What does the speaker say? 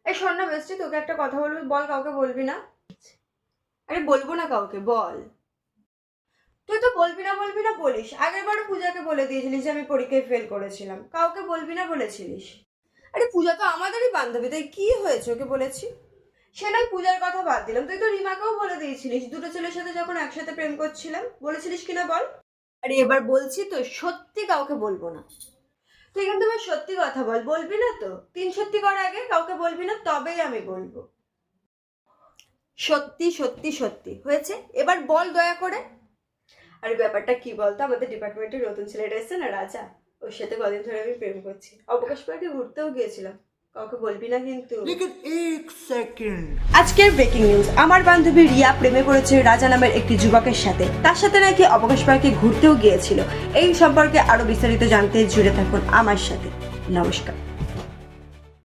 এই শোন না বেস্টি, তোকে একটা কথা বলবি, বল। কাউকে বলবি না? আরে বলবো না কাউকে, বল। তুই তো বলবি না বলবি না বলিস। আগের বারও পূজাকে বলে দিয়েছিলিস যে আমি পরীক্ষায় ফেল করেছিলাম, কাউকে বলবি না বলেছিলিস। আরে পূজা তো আমাদেরই বান্ধবী, তাই কি হয়েছে, ওকে বলেছি। সে নয়, পূজার কথা বাদ দিলাম, তুই তো রিমাকেও বলে দিয়েছিলিস দুটো ছেলের সাথে যখন একসাথে প্রেম করছিলাম, বলেছিলিস কিনা বল। আরে এবার বলছি তো, সত্যি কাউকে বলবো না। তুই কিন্তু এবার সত্যি কথা বল, বলবি না তো? তিন সত্যি কর আগে, কাউকে বলবি না, তবেই আমি বলবো। সত্যি সত্যি সত্যি হয়েছে, এবার বল দয়া করে। আর ব্যাপারটা কি বলতো, আমাদের ডিপার্টমেন্টে নতুন ছেলেটা এসছে না, রাজা, ওর সাথে কদিন ধরে আমি প্রেম করছি। অবকাশ পার্কে ঘুরতেও গিয়েছিলাম, কাউকে বলবি না কিন্তু। আজকের ব্রেকিং নিউজ, আমার বান্ধবী রিয়া প্রেমে পড়েছে রাজা নামের একটি যুবকের সাথে, তার সাথে নাকি অবকাশ পার্কে ঘুরতেও গিয়েছিল। এই সম্পর্কে আরো বিস্তারিত জানতে জুড়ে থাকুন আমার সাথে। নমস্কার।